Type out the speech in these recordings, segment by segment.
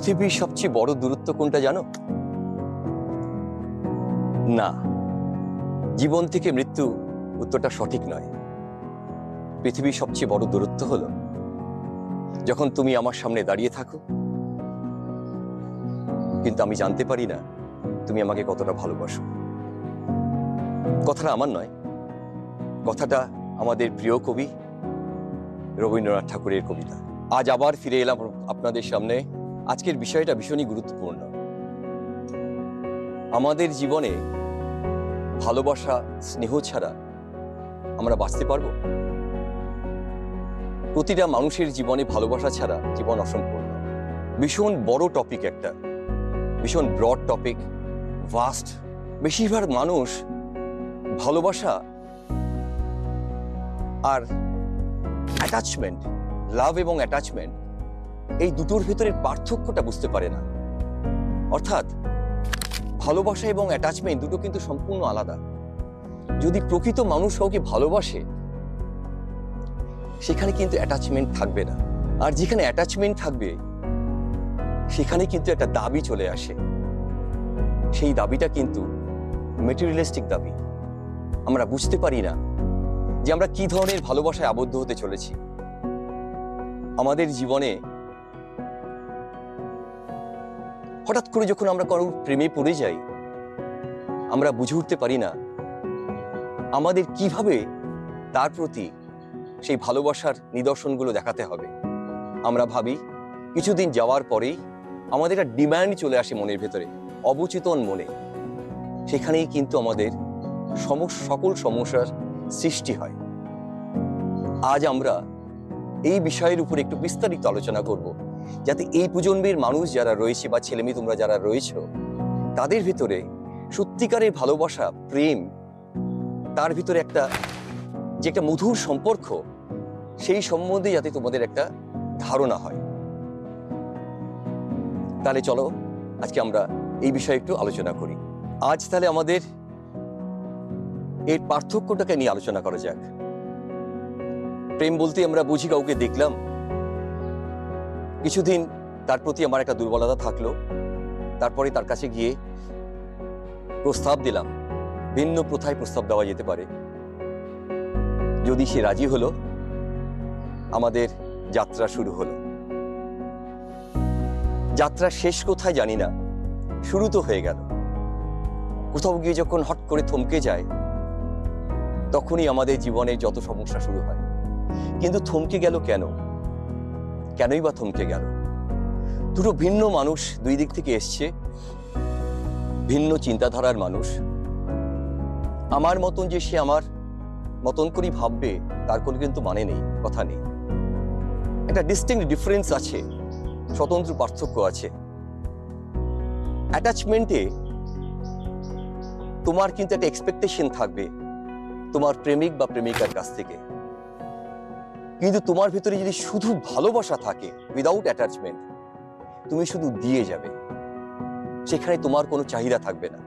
পৃথিবীর সবচেয়ে বড় দূরত্ব কোনটা জানো? না, জীবন থেকে মৃত্যু উত্তরটা সঠিক নয়। পৃথিবীর সবচেয়ে বড় দূরত্ব হলো যখন তুমি আমার সামনে দাঁড়িয়ে থাকো, কিন্তু আমি জানতে পারি না তুমি আমাকে কতটা ভালোবাসো। কথাটা আমার নয়, কথাটা আমাদের প্রিয় কবি রবীন্দ্রনাথ ঠাকুরের কবিতা। আজ আবার ফিরে এলাম আপনাদের সামনে। আজকের বিষয়টা ভীষণই গুরুত্বপূর্ণ। আমাদের জীবনে ভালোবাসা, স্নেহ ছাড়া আমরা বাঁচতে পারবো? প্রতিটা মানুষের জীবনে ভালোবাসা ছাড়া জীবন অসম্পূর্ণ। ভীষণ বড় টপিক, একটা ভীষণ ব্রড টপিক, ভাস্ট। বেশিরভাগ মানুষ ভালোবাসা আর অ্যাটাচমেন্ট, লাভ এবং অ্যাটাচমেন্ট, এই দুটোর ভেতরের পার্থক্যটা বুঝতে পারে না। অর্থাৎ ভালোবাসা এবং অ্যাটাচমেন্ট দুটো কিন্তু সম্পূর্ণ আলাদা। যদি প্রকৃত মানুষ কাউকে ভালোবাসে, সেখানে কিন্তু অ্যাটাচমেন্ট থাকবে না। আর যেখানে অ্যাটাচমেন্ট থাকবে, সেখানে কিন্তু একটা দাবি চলে আসে। সেই দাবিটা কিন্তু মেটেরিয়ালিস্টিক দাবি। আমরা বুঝতে পারি না যে আমরা কি ধরনের ভালোবাসায় আবদ্ধ হতে চলেছি। আমাদের জীবনে হঠাৎ করে যখন আমরা কারোর প্রেমে পড়ে যাই, আমরা বুঝে উঠতে পারি না আমাদের কিভাবে তার প্রতি সেই ভালোবাসার নিদর্শনগুলো দেখাতে হবে। আমরা ভাবি কিছুদিন যাওয়ার পরেই আমাদের একটা ডিমান্ড চলে আসে মনের ভেতরে, অবচেতন মনে। সেখানেই কিন্তু আমাদের সকল সমস্যার সৃষ্টি হয়। আজ আমরা এই বিষয়ের উপর একটু বিস্তারিত আলোচনা করব, যাতে এই প্রজন্মের মানুষ যারা রয়েছে বা ছেলেমেয়ে তোমরা যারা রয়েছো, তাদের ভিতরে সত্যিকারের ভালোবাসা, প্রেম, তার ভিতরে একটা মধুর সম্পর্ক, সেই সম্বন্ধে যাতে তোমাদের একটা ধারণা হয়। তাহলে চলো আজকে আমরা এই বিষয়ে একটু আলোচনা করি। আজ তাহলে আমাদের এর পার্থক্যটাকে নিয়ে আলোচনা করা যাক। প্রেম বলতে আমরা বুঝি কাউকে দেখলাম, কিছুদিন তার প্রতি আমার একটা দুর্বলতা থাকলো, তারপরে তার কাছে গিয়ে প্রস্তাব দিলাম। ভিন্ন প্রথায় প্রস্তাব দেওয়া যেতে পারে। যদি সে রাজি হলো, আমাদের যাত্রা শুরু হলো। যাত্রা শেষ কোথায় জানি না, শুরু তো হয়ে গেল। কোথাও গিয়ে যখন হট করে থমকে যায়, তখনই আমাদের জীবনে যত সমস্যা শুরু হয়। কিন্তু থমকে গেল কেন? কেনই বা থমকে গেল? দুটো ভিন্ন মানুষ, দুই দিক থেকে এসছে, ভিন্ন চিন্তাধারার মানুষ। আমার মতন যে সে আমার মতন করেই ভাববে, তার কোনো কিন্তু মানে নেই, কথা নেই। একটা ডিস্টিংক্ট ডিফারেন্স আছে, স্বতন্ত্র পার্থক্য আছে। অ্যাটাচমেন্টে তোমার কিন্তু একটা এক্সপেকটেশন থাকবে তোমার প্রেমিক বা প্রেমিকার কাছ থেকে। কিন্তু তোমার ভিতরে যদি শুধু ভালোবাসা থাকে, উইদাউট অ্যাটাচমেন্ট, তুমি শুধু দিয়ে যাবে, সেখানে তোমার কোনো চাহিদা থাকবে না।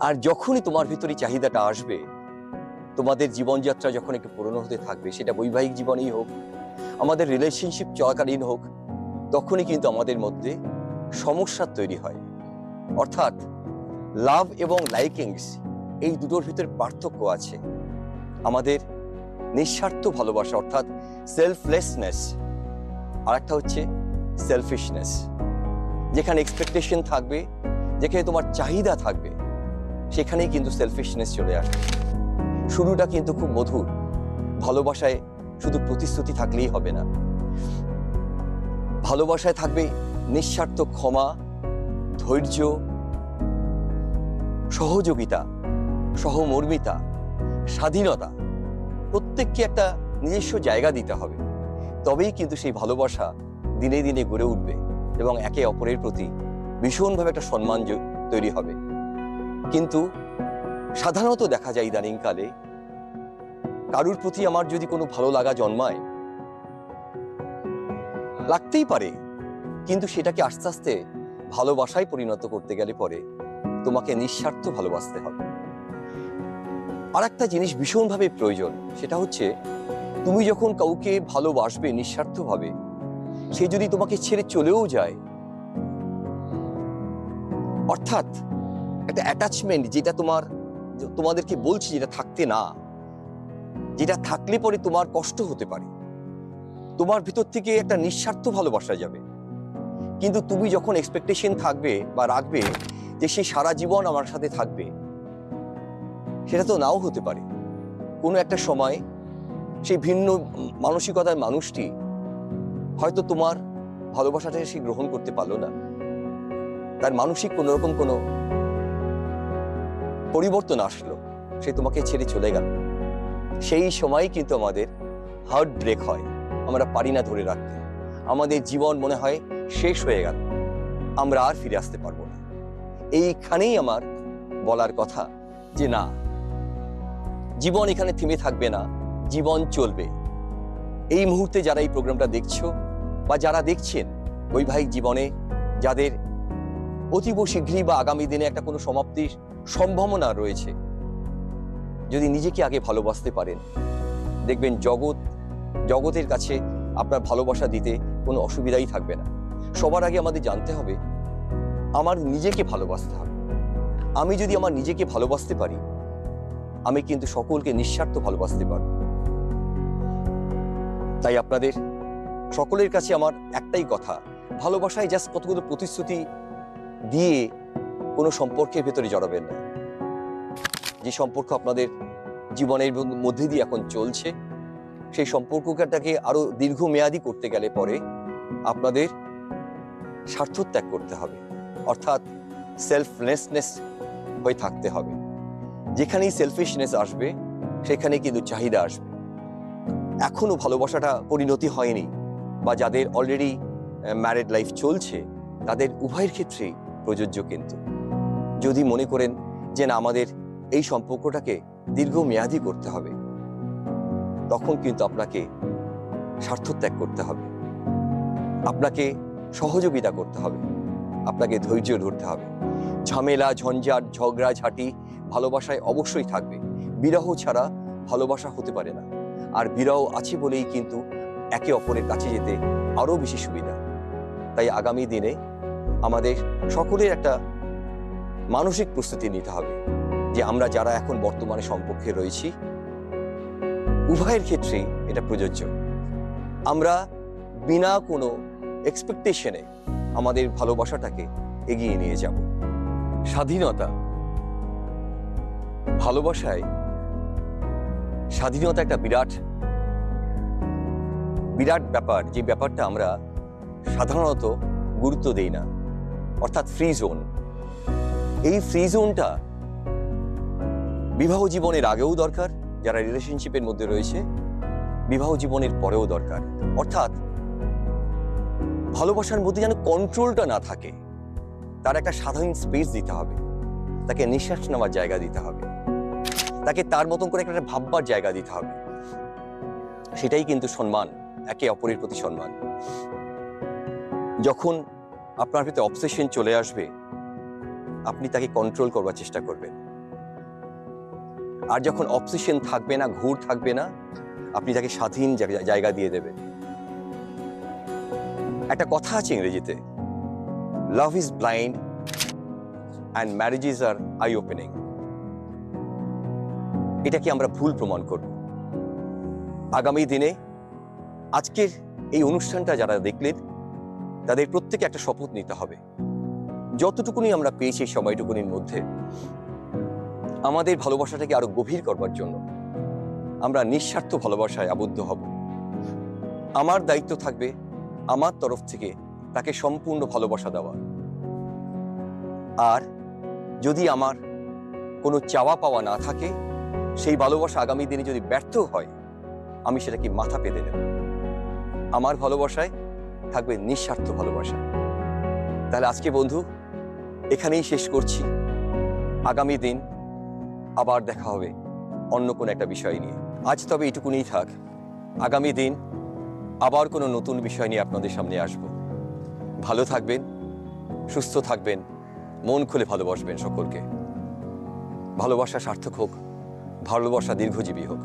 আর যখনই তোমার ভিতরে চাহিদাটা আসবে, তোমাদের জীবনযাত্রা যখন একটু পুরনো হতে থাকবে, সেটা বৈবাহিক জীবনেই হোক, আমাদের রিলেশনশিপ চলাকালীন হোক, তখনই কিন্তু আমাদের মধ্যে সমস্যা তৈরি হয়। অর্থাৎ লাভ এবং লাইকিংস, এই দুটোর ভিতরে পার্থক্য আছে। আমাদের নিঃস্বার্থ ভালোবাসা অর্থাৎ সেলফলেসনেস, আর একটা হচ্ছে সেলফিশনেস। যেখানে এক্সপেকটেশন থাকবে, যেখানে তোমার চাহিদা থাকবে, সেখানেই কিন্তু সেলফিশনেস চলে আসবে। শুরুটা কিন্তু খুব মধুর। ভালোবাসায় শুধু প্রতিশ্রুতি থাকলেই হবে না, ভালোবাসায় থাকবে নিঃস্বার্থ ক্ষমা, ধৈর্য, সহযোগিতা, সহমর্মিতা, স্বাধীনতা। প্রত্যেককে একটা নিজস্ব জায়গা দিতে হবে, তবেই কিন্তু সেই ভালোবাসা দিনে দিনে গড়ে উঠবে এবং একে অপরের প্রতি ভীষণভাবে একটা সম্মান তৈরি হবে। কিন্তু সাধারণত দেখা যায় ইদানিংকালে, কারুর প্রতি আমার যদি কোনো ভালো লাগা জন্মায়, লাগতেই পারে, কিন্তু সেটাকে আস্তে আস্তে ভালোবাসায় পরিণত করতে গেলে পরে তোমাকে নিঃস্বার্থ ভালোবাসতে হবে। আর একটা জিনিস ভীষণভাবে প্রয়োজন, সেটা হচ্ছে তুমি যখন কাউকে ভালোবাসবে নিঃস্বার্থভাবে, সে যদি তোমাকে ছেড়ে চলেও যায়, অর্থাৎ একটা অ্যাটাচমেন্ট যেটা তোমাদেরকে বলছি, যেটা থাকতে না, যেটা থাকলে পরে তোমার কষ্ট হতে পারে, তোমার ভিতর থেকে একটা নিঃস্বার্থ ভালোবাসা যাবে। কিন্তু তুমি যখন এক্সপেকটেশন থাকবে বা রাখবে যে সে সারা জীবন আমার সাথে থাকবে, সেটা তো নাও হতে পারে। কোনো একটা সময় সেই ভিন্ন মানসিকতার মানুষটি হয়তো তোমার ভালোবাসাটাকে সে গ্রহণ করতে পারলো না, তার মানসিক কোনোরকম কোনো পরিবর্তন আসলো, সে তোমাকে ছেড়ে চলে গেল। সেই সময় কিন্তু আমাদের হার্ট ব্রেক হয়, আমরা পারি না ধরে রাখতে, আমাদের জীবন মনে হয় শেষ হয়ে গেল, আমরা আর ফিরে আসতে পারবো না। এইখানেই আমার বলার কথা যে না, জীবন এখানে থেমে থাকবে না, জীবন চলবে। এই মুহূর্তে যারা এই প্রোগ্রামটা দেখছো বা যারা দেখছেন বৈবাহিক জীবনে যাদের অতীব শীঘ্রই বা আগামী দিনে একটা কোনো সমাপ্তির সম্ভাবনা রয়েছে, যদি নিজেকে আগে ভালোবাসতে পারেন, দেখবেন জগতের কাছে আপনার ভালোবাসা দিতে কোনো অসুবিধাই থাকবে না। সবার আগে আমাদের জানতে হবে আমার নিজেকে ভালোবাসতে হবে। আমি যদি আমার নিজেকে ভালোবাসতে পারি, আমি কিন্তু সকলকে নিঃস্বার্থ ভালোবাসতে পারব। তাই আপনাদের সকলের কাছে আমার একটাই কথা, ভালোবাসায় জাস্ট কতগুলো প্রতিশ্রুতি দিয়ে কোনো সম্পর্কের ভেতরে জড়াবেন না। যে সম্পর্ক আপনাদের জীবনের মধ্যে দিয়ে এখন চলছে, সেই সম্পর্কটাকে আরো দীর্ঘমেয়াদী করতে গেলে পরে আপনাদের স্বার্থ ত্যাগ করতে হবে, অর্থাৎ সেলফলেসনেস হয়ে থাকতে হবে। যেখানেই সেলফিশনেস আসবে সেখানে কিন্তু চাহিদা আসবে। এখনো ভালোবাসাটা পরিণতি হয়নি বা যাদের অলরেডি ম্যারিড লাইফ চলছে, তাদের উভয়ের ক্ষেত্রেই প্রযোজ্য। কিন্তু যদি মনে করেন যে না, আমাদের এই সম্পর্কটাকে দীর্ঘমেয়াদী করতে হবে, তখন কিন্তু আপনাকে স্বার্থ ত্যাগ করতে হবে, আপনাকে সহযোগিতা করতে হবে, আপনাকে ধৈর্য ধরতে হবে। ঝামেলা, ঝঞ্ঝাট, ঝগড়াঝাটি ভালোবাসায় অবশ্যই থাকবে। বিরহ ছাড়া ভালোবাসা হতে পারে না। আর বিরহ আছে বলেই কিন্তু একে অপরের কাছে যেতে আরো বেশি সুবিধা। তাই আগামী দিনে আমাদের সকলের একটা মানসিক প্রস্তুতি নিতে হবে যে আমরা যারা এখন বর্তমানে সম্পর্কে রয়েছি, উভয়ের ক্ষেত্রেই এটা প্রযোজ্য। আমরা বিনা কোনো এক্সপেকটেশনে আমাদের ভালোবাসাটাকে এগিয়ে নিয়ে যাব। স্বাধীনতা, ভালোবাসায় স্বাধীনতা একটা বিরাট ব্যাপার, যে ব্যাপারটা আমরা সাধারণত গুরুত্ব দেই না, অর্থাৎ ফ্রি জোন। এই ফ্রি জোনটা বিবাহ জীবনের আগেও দরকার, যারা রিলেশনশিপের মধ্যে রয়েছে, বিবাহ জীবনের পরেও দরকার। অর্থাৎ ভালোবাসার মধ্যে যেন কন্ট্রোলটা না থাকে, তার একটা সাধারণ স্পেস দিতে হবে, তাকে নিঃশ্বাস নেওয়ার জায়গা দিতে হবে, তাকে তার মতন করে একটা ভাববার জায়গা দিতে হবে। সেটাই কিন্তু সম্মান, একে অপরের প্রতি সম্মান। যখন আপনার ভিতরে অবসেশন চলে আসবে, আপনি তাকে কন্ট্রোল করবার চেষ্টা করবেন। আর যখন অবসেশন থাকবে না, ঘোর থাকবে না, আপনি তাকে স্বাধীন জায়গা দিয়ে দেবেন। একটা কথা আছে ইংরেজিতে, love is blind and marriages are eye opening. এটাকে আমরা ভুল প্রমাণ করব। আগামী দিনে আজকের এই অনুষ্ঠানটা যারা দেখলেন, তাদের প্রত্যেকে একটা শপথ নিতে হবে, যতটুকুনি আমরা পেয়েছি এই সময়টুকুনির মধ্যে আমাদের ভালোবাসাটাকে আরো গভীর করবার জন্য আমরা নিঃস্বার্থ ভালোবাসায় আবদ্ধ হব। আমার দায়িত্ব থাকবে আমার তরফ থেকে তাকে সম্পূর্ণ ভালোবাসা দেওয়া। আর যদি আমার কোনো চাওয়া পাওয়া না থাকে, সেই ভালোবাসা আগামী দিনে যদি ব্যর্থ হয়, আমি সেটাকে মাথা পেতে নেব। আমার ভালোবাসায় থাকবে নিঃস্বার্থ ভালোবাসা। তাহলে আজকে বন্ধু এখানেই শেষ করছি। আগামী দিন আবার দেখা হবে অন্য কোনো একটা বিষয় নিয়ে। আজ তবে এটুকুনিই থাক। আগামী দিন আবার কোনো নতুন বিষয় নিয়ে আপনাদের সামনে আসব। ভালো থাকবেন, সুস্থ থাকবেন, মন খুলে ভালোবাসবেন সকলকে। ভালোবাসা সার্থক হোক, ভালোবাসা দীর্ঘজীবী হোক।